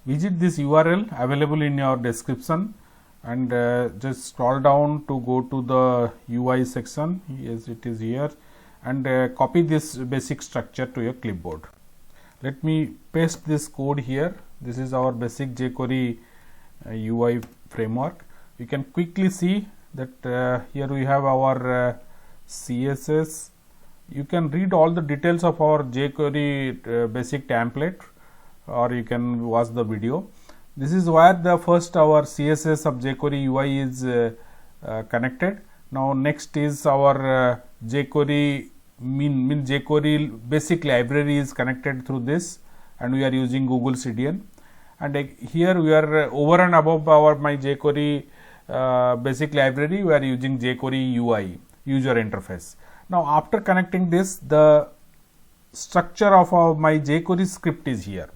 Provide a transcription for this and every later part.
visit this URL available in your description and just scroll down to go to the UI section. Yes, it is here, and copy this basic structure to your clipboard. Let me paste this code here. This is our basic jQuery UI framework. You can quickly see that here we have our CSS. You can read all the details of our jQuery basic template, or you can watch the video. This is where the first our CSS of jQuery UI is connected. Now next is our jQuery jQuery basic library is connected through this, and we are using Google CDN. And here we are over and above our my jQuery basic library, we are using jQuery UI user interface. Now after connecting this, the structure of my jQuery script is here.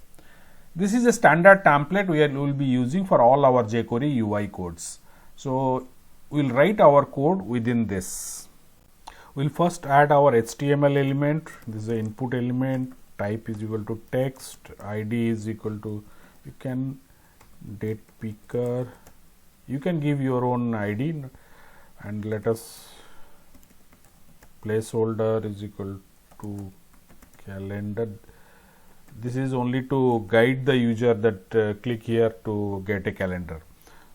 This is a standard template we will be using for all our jQuery UI codes. So we will write our code within this. We will first add our HTML element. This is the input element. Type is equal to text. ID is equal to, you can date picker. You can give your own ID, and let us placeholder is equal to calendar. This is only to guide the user that click here to get a calendar.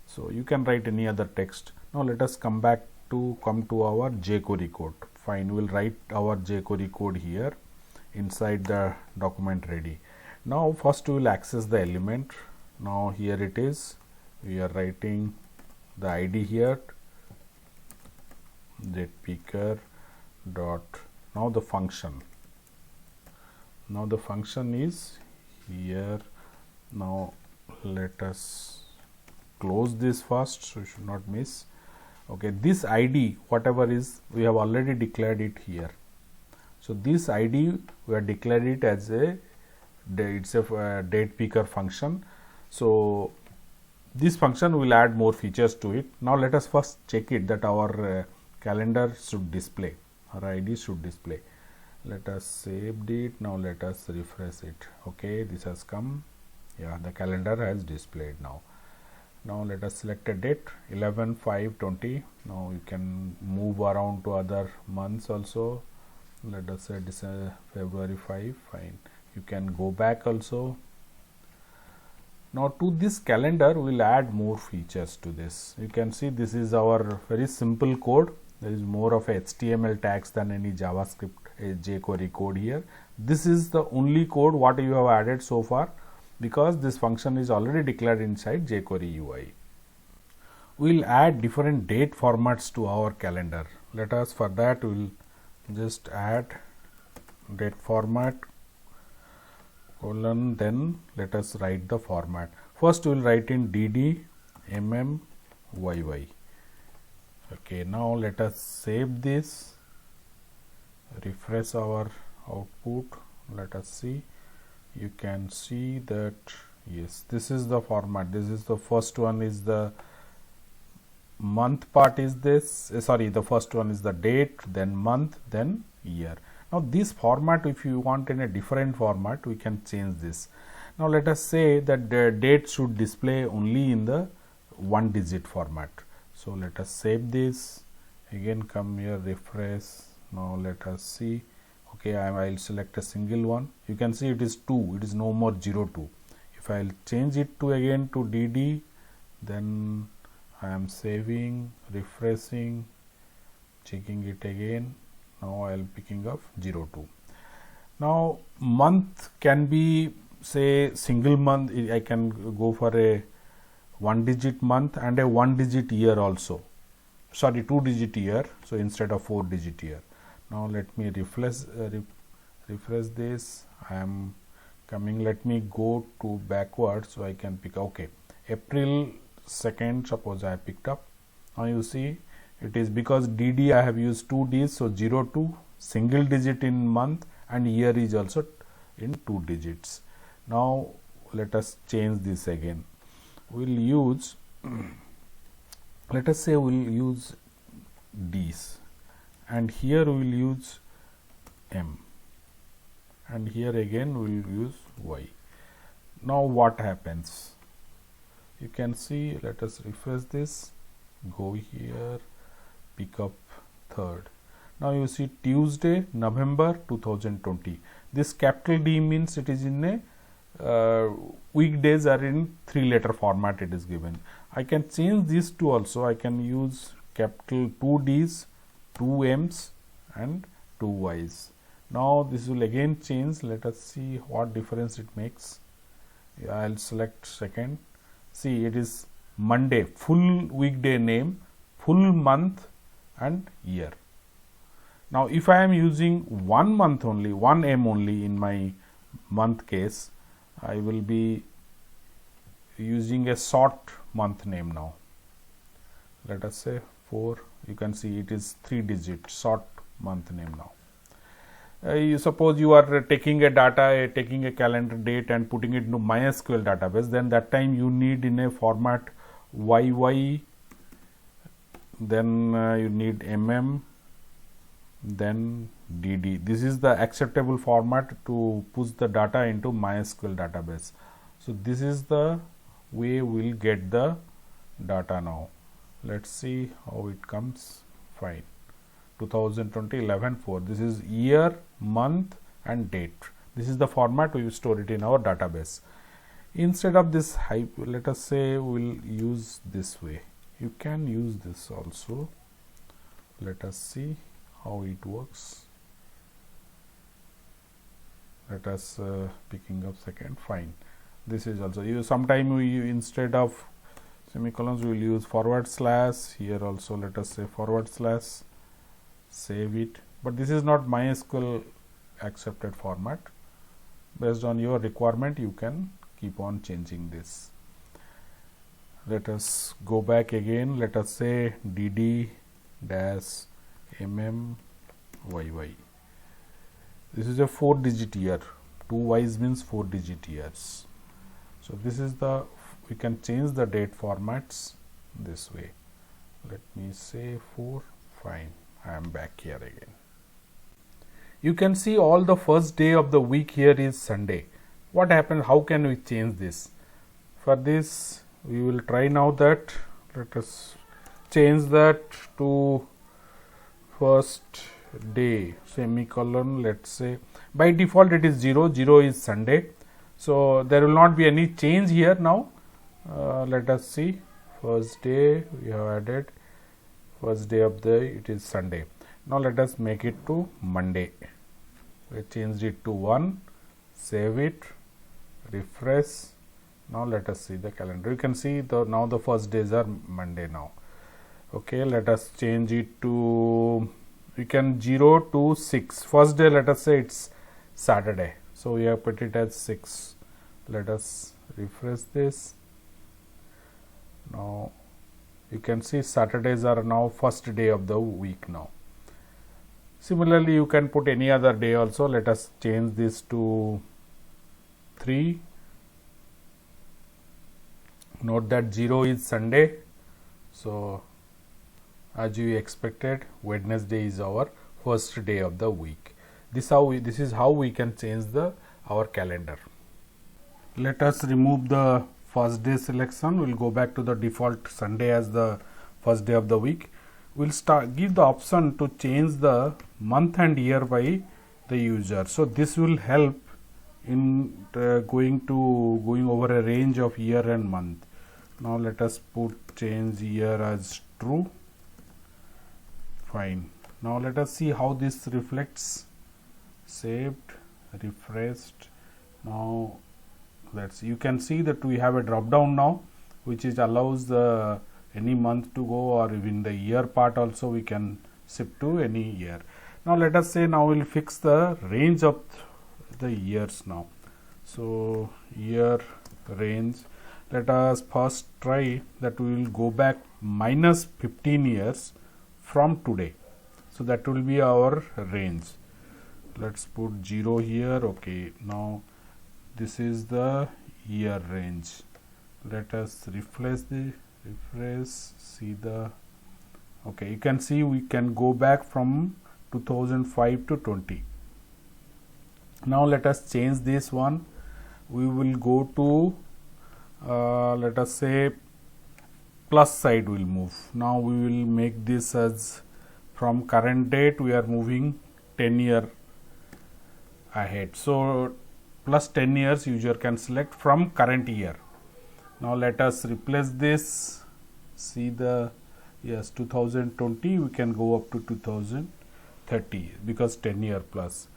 So you can write any other text. Now let us come to our jQuery code. Fine, we will write our jQuery code here inside the document ready. Now first we will access the element. Now here it is. We are writing the ID here, getPicker dot, now the function. Now the function is here. Now let us close this first, so you should not miss. Okay, this ID whatever is, we have already declared it here. So this ID we have declared it as a, it's a date picker function. So this function will add more features to it. Now let us first check it that our calendar should display, our ID should display. Let us save it. Now let us refresh it. Okay, this has come. Yeah, the calendar has displayed now. Now let us select a date 11/5/20. Now you can move around to other months also. Let us say this February 5. Fine. You can go back also. Now to this calendar we will add more features to this. You can see this is our very simple code. There is more of HTML tags than any JavaScript jQuery code here. This is the only code what you have added so far, because this function is already declared inside jQuery UI. We will add different date formats to our calendar. Let us, for that we will just add date format colon, then let us write the format. First we will write in DD YY. Okay, now let us save this, refresh our output. Let us see. You can see that yes, this is the format. This is the first one is the month part is this, sorry, the first one is the date, then month, then year. Now this format, if you want in a different format, we can change this. Now let us say that the date should display only in the 1-digit format. So let us save this, again come here, refresh. Now let us see. Okay, I will select a single one. You can see it is 2, it is no more 02. If I will change it to again to DD, then I am saving, refreshing, checking it again. Now I am picking up 02. Now month can be say single month. I can go for a 1-digit month and a 1-digit year also. Sorry, 2-digit year. So instead of 4-digit year. Now let me refresh this. I am coming. Let me go to backwards so I can pick. Okay, April 2nd. Suppose I picked up. Now you see it is because DD I have used 2 Ds. So 02, single digit in month, and year is also in 2 digits. Now let us change this again. We will use, let us say we will use D's, and here we will use M, and here again we will use Y. Now what happens? You can see, let us refresh this, go here, pick up 3rd. Now you see Tuesday, November 2020. This capital D means it is in a weekdays are in 3-letter format it is given. I can change these two also. I can use capital 2 D's, 2 M's and 2 Y's. Now this will again change. Let us see what difference it makes. I will select second. See, it is Monday, full weekday name, full month and year. Now if I am using 1 month only, 1 M only in my month case, I will be using a short month name now. Let us say 4. You can see it is 3-digit short month name now. You suppose you are taking a data, taking a calendar date and putting it into MySQL database, then that time you need in a format YY, then you need then DD. This is the acceptable format to push the data into MySQL database. So this is the way we'll get the data now. Let's see how it comes. Fine. 2020 11/4. This is year, month and date. This is the format we will store it in our database. Instead of this let us say we'll use this way. You can use this also. Let us see how it works. Let us picking up second. Fine. This is also you. Sometime we instead of semicolons we will use forward slash. Here also let us say forward slash. Save it. But this is not MySQL accepted format. Based on your requirement, you can keep on changing this. Let us go back again. Let us say DD dash YY. This is a 4-digit year. 2 Y's means 4-digit years. So this is the, we can change the date formats this way. Let me say 4. Fine. I am back here again. You can see all the first day of the week here is Sunday. What happened? How can we change this? For this, we will try now that. Let us change that to first day semicolon. Let's say by default it is 0. 0 is Sunday. So there will not be any change here now. Let us see. First day we have added. First day of the it is Sunday. Now let us make it to Monday. We changed it to 1. Save it. Refresh. Now let us see the calendar. You can see now the first days are Monday now. Okay, let us change it to, we can 0 to 6. First day let us say it's Saturday. So we have put it as 6. Let us refresh this. Now you can see Saturdays are now first day of the week now. Similarly, you can put any other day also. Let us change this to 3. Note that 0 is Sunday. So as you expected, Wednesday is our first day of the week. This is how we can change our calendar. Let us remove the first day selection. We'll go back to the default Sunday as the first day of the week. We'll give the option to change the month and year by the user. So this will help in going over a range of year and month. Now let us change year as true. Fine. Now let us see how this reflects. Saved, refreshed. Now you can see that we have a drop down now, which allows any month to go, or even the year part also we can shift to any year. Now let us say now we'll fix the range of the years now. So year range, let us first try that we will go back minus 15 years from today. So that will be our range. Let's put 0 here. Okay, now this is the year range. Let us refresh see the, okay, you can see we can go back from 2005 to 20. Now let us change this one. we will go to let us say plus side will move. Now we will make this as from current date we are moving 10-year ahead. So plus 10 years user can select from current year. Now let us replace this, see the, yes, 2020 we can go up to 2030 because 10-year plus.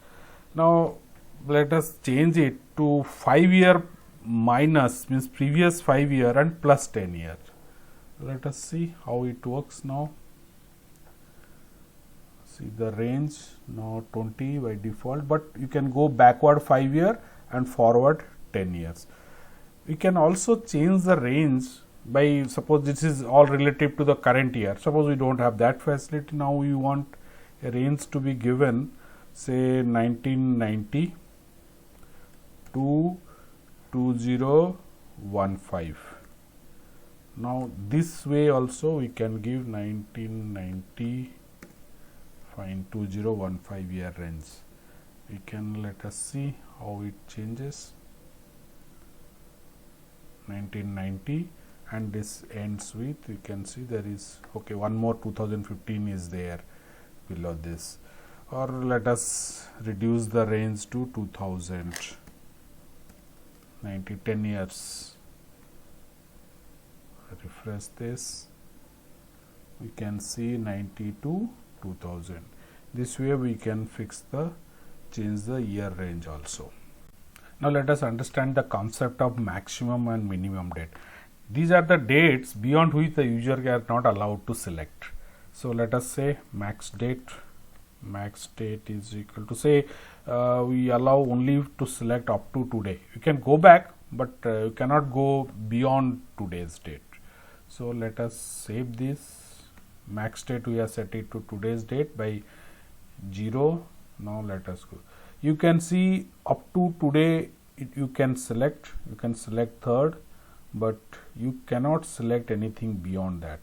Now let us change it to 5-year minus, means previous 5-year and plus 10 year. Let us see how it works now. See the range now 20 by default, but you can go backward 5-year and forward 10 years. We can also change the range by, suppose this is all relative to the current year. Suppose we don't have that facility. Now we want a range to be given, say 1990 to 2015. Now this way also we can give 1990 fine 2015 year range. We can, let us see how it changes. 1990 and this ends with, you can see there is, okay, one more 2015 is there below this. Or let us reduce the range to 2000, 10 years. Refresh this, we can see 90 to 2000. This way we can change the year range also. Now let us understand the concept of maximum and minimum date. These are the dates beyond which the user are not allowed to select. So let us say max date is equal to, say we allow only to select up to today. You can go back, but you cannot go beyond today's date. So let us save this. Max date we have set it to today's date by 0. Now let us go. You can see up to today you can select 3rd, but you cannot select anything beyond that.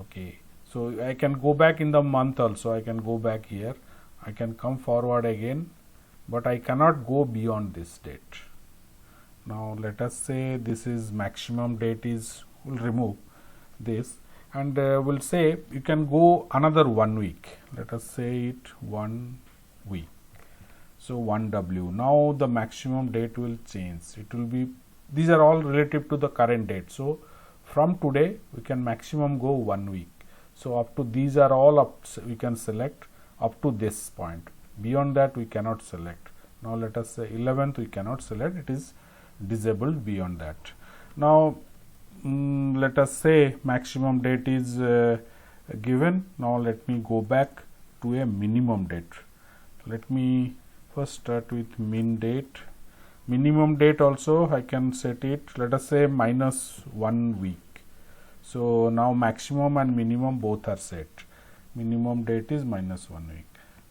Okay, so I can go back in the month also. I can go back here, I can come forward again, but I cannot go beyond this date. Now let us say this is maximum date is, we'll remove this and we'll say you can go another 1 week. Let us say it 1 week. So 1W. Now the maximum date will change. It will be, these are all relative to the current date. So from today we can maximum go 1 week. So up to, these are all up, we can select up to this point. Beyond that we cannot select. Now let us say 11th we cannot select, it is disabled beyond that. Now let us say maximum date is given. Now let me go back to a minimum date. Let me first start with min date. Minimum date also I can set it, let us say minus 1 week. So now maximum and minimum both are set. Minimum date is minus 1 week.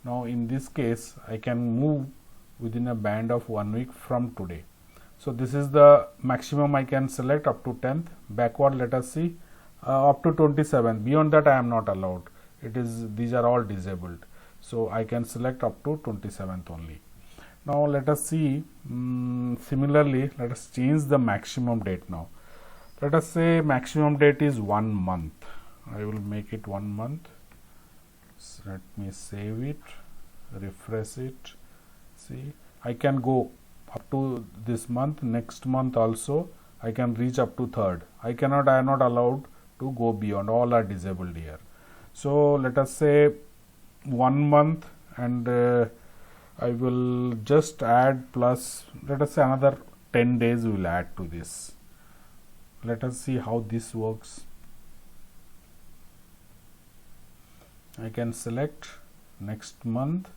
Now in this case I can move within a band of 1 week from today. So this is the maximum I can select up to 10th. Backward let us see up to 27th. Beyond that I am not allowed. It is, these are all disabled. So I can select up to 27th only. Now let us see, similarly let us change the maximum date now. Let us say maximum date is 1 month. I will make it 1 month. So let me save it, refresh it. See, I can go up to this month, next month also I can reach up to 3rd. I am not allowed to go beyond, all are disabled here. So let us say 1 month and I will just add plus, let us say another 10 days we will add to this. Let us see how this works. I can select next month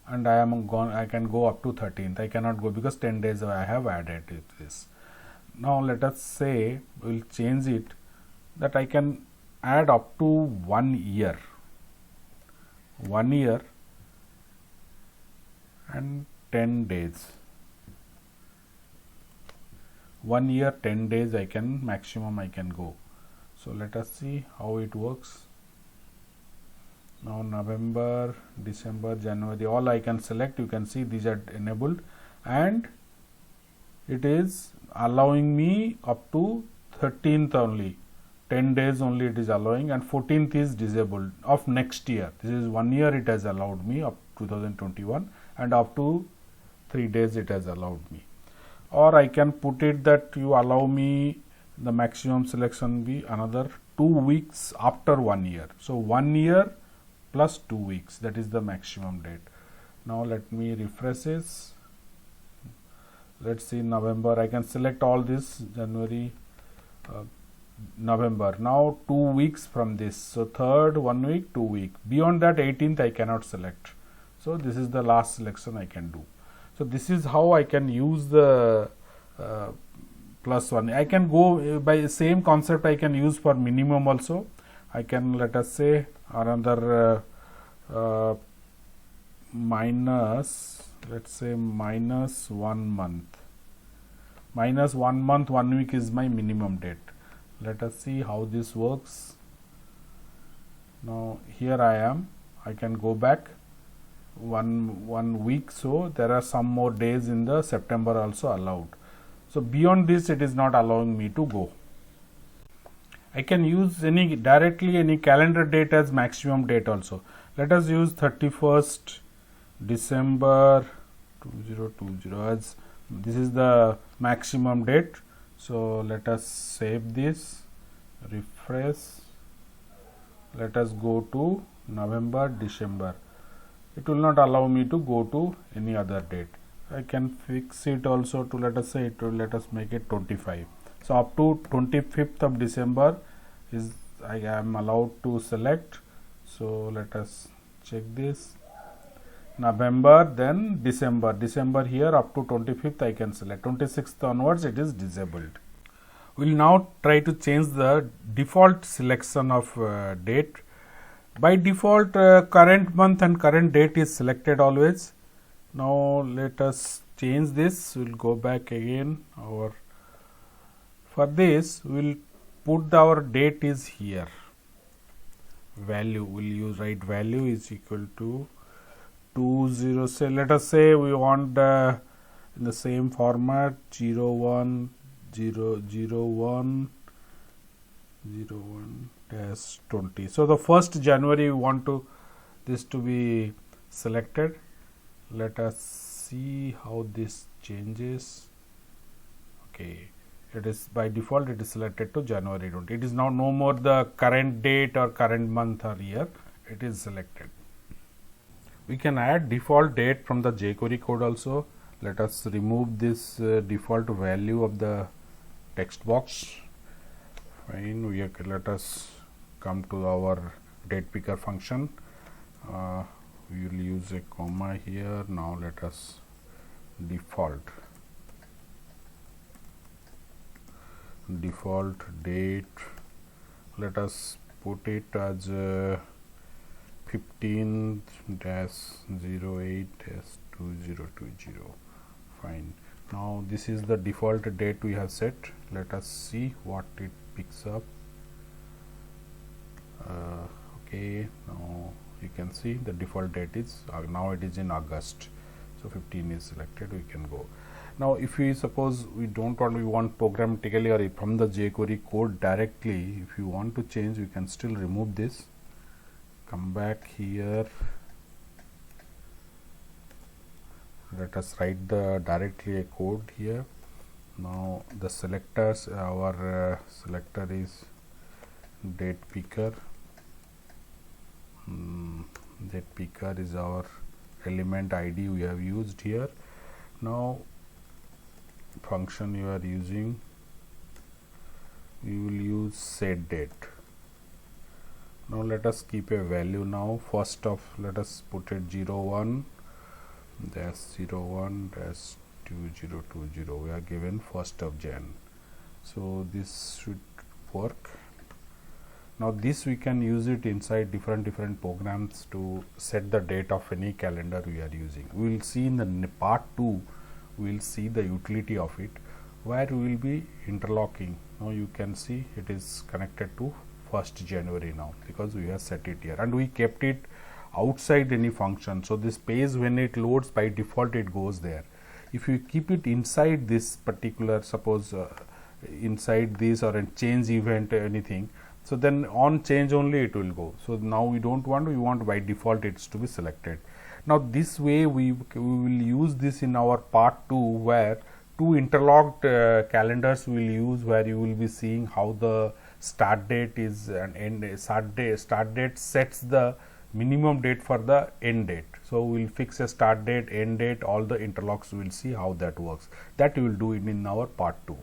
and I can go up to 13th. I cannot go because 10 days I have added this. Now let us say we will change it that I can add up to 1 year. 1 year and 10 days. 1 year 10 days I can, maximum I can go. So let us see how it works. Now November, December, January, all I can select. You can see these are enabled and it is allowing me up to 13th only, 10 days only it is allowing, and 14th is disabled of next year. This is 1 year it has allowed me up 2021, and up to 3 days it has allowed me. Or I can put it that you allow me the maximum selection be another 2 weeks after 1 year. So 1 year plus 2 weeks, that is the maximum date. Now let me refresh this. Let's see, November. I can select all this, January, November. Now 2 weeks from this. So 3rd 1 week, 2 week. Beyond that 18th I cannot select. So this is the last selection I can do. So this is how I can use the plus one. I can go by same concept I can use for minimum also. I can, let us say, another minus, let's say minus 1 month. Minus 1 month, 1 week is my minimum date. Let us see how this works. Now here I am. I can go back one week, so there are some more days in the September also allowed. So beyond this it is not allowing me to go. I can use directly any calendar date as maximum date also. Let us use 31st December 2020 as this is the maximum date. So let us save this, refresh. Let us go to November, December. It will not allow me to go to any other date. I can fix it also to, let us say, it will, let us make it 25. So up to 25th of December is I am allowed to select. So let us check this. November, then December. December here up to 25th I can select. 26th onwards it is disabled. We will now try to change the default selection of date. By default current month and current date is selected always. Now let us change this. We will go back again. For this we will put our date is here. Value, we will use write value is equal to 20. Say, let us say we want in the same format 01 0 0 1 0 1 -20. So the 1st January we want to this to be selected. Let us see how this changes. Okay, it is by default it is selected to January 20. It is now no more the current date or current month or year, it is selected. We can add default date from the jQuery code also. Let us remove this default value of the text box. Fine, let us come to our date picker function. We will use a comma here. Now let us default date. Let us put it as 15-08-2020. Fine. Now this is the default date we have set. Let us see what it picks up. Okay, now you can see the default date is now it is in August. So 15 is selected. We can go. Now if we suppose we want programmatically or from the jQuery code directly, if you want to change, we can still remove this. Come back here. Let us write directly a code here. Now the selectors, our selector is date picker. Date picker is our element ID we have used here. Now function you are using, we will use set date. Now let us keep a value. Now first of, let us put it 01 -01 -2020. We are given 1st of Jan. So this should work. Now this we can use it inside different programs to set the date of any calendar we are using. We will see in the part 2, we will see the utility of it, where we will be interlocking. Now you can see it is connected to 1st January now, because we have set it here and we kept it outside any function. So this page when it loads, by default it goes there. if you keep it inside this particular, suppose inside this or a change event anything, so then on change only it will go. So now we don't want, we want by default it's to be selected. Now this way we will use this in our part 2, where two interlocked calendars will use, where you will be seeing how the start date is and end start date sets the minimum date for the end date. So we will fix a start date, end date, all the interlocks, we will see how that works. That we will do it in our part 2.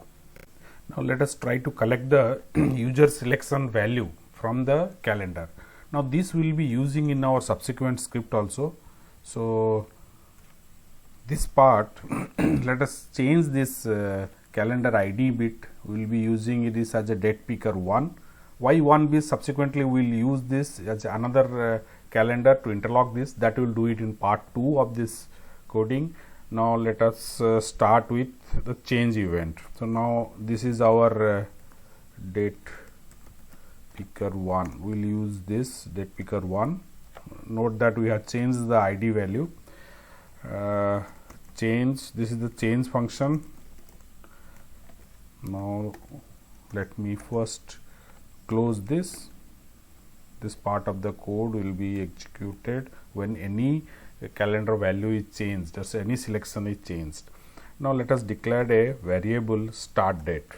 Now let us try to collect the user selection value from the calendar. Now this we will be using in our subsequent script also. So this part let us change this calendar ID bit. We will be using it is as a date picker 1. Why 1? Because subsequently we will use this as another calendar to interlock this. That we will do it in part 2 of this coding. Now let us start with the change event. So now this is our date picker 1. We will use this date picker 1. Note that we have changed the ID value. Change, this is the change function. Now let me first close this. This part of the code will be executed when any calendar value is changed, just any selection is changed. Now let us declare a variable start date.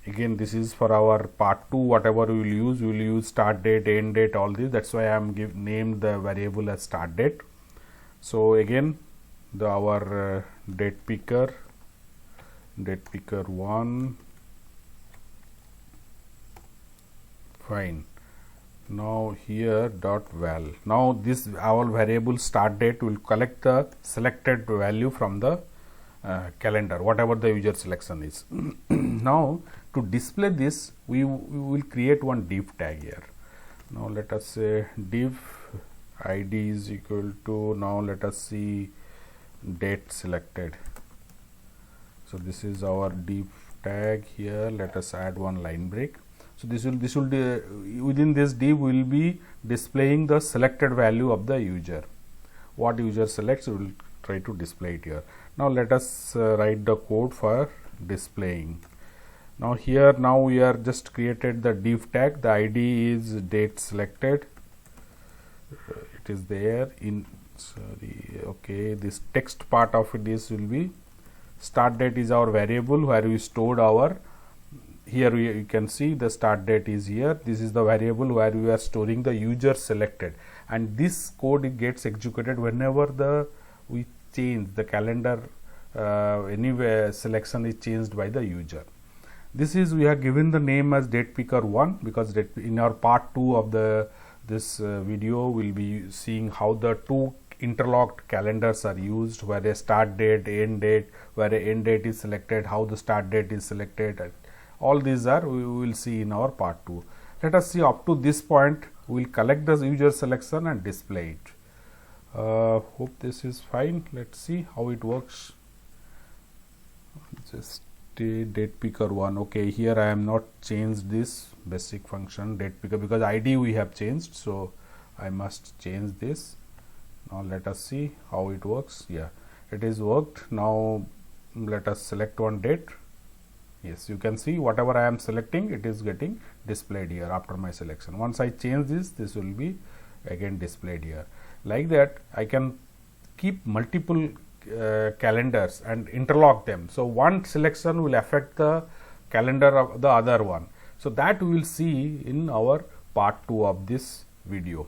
Again, this is for our part 2, whatever we will use start date, end date, all this. That's why I am named the variable as start date. So again, our date picker 1, fine. Now here dot val. Now this our variable start date will collect the selected value from the calendar, whatever the user selection is. Now to display this, we will create one div tag here. Now let us say div id is equal to, now let us see date selected. So this is our div tag here. Let us add one line break. So this will within this div will be displaying the selected value of the user. What user selects, we will try to display it here. Now let us write the code for displaying. Now here, now we are just created the div tag. The ID is date selected. It is there in, sorry, okay, this text part of it is will be start date is our variable where we stored our, here you can see the start date is here. This is the variable where we are storing the user selected, and this code gets executed whenever we change the calendar, anywhere selection is changed by the user. This is, we have given the name as date picker 1 because in our part 2 of this video we will be seeing how the two interlocked calendars are used, where a start date, end date, where a end date is selected, how the start date is selected. All these are we will see in our part 2. Let us see up to this point. We will collect the user selection and display it. Hope this is fine. Let's see how it works. Just date picker 1. Okay, here I am not changed this basic function date picker because ID we have changed, so I must change this. Now let us see how it works. Yeah, it is worked. Now let us select one date. Yes, you can see whatever I am selecting, it is getting displayed here after my selection. Once I change this will be again displayed here. Like that, I can keep multiple calendars and interlock them. So one selection will affect the calendar of the other one. So that we will see in our part 2 of this video.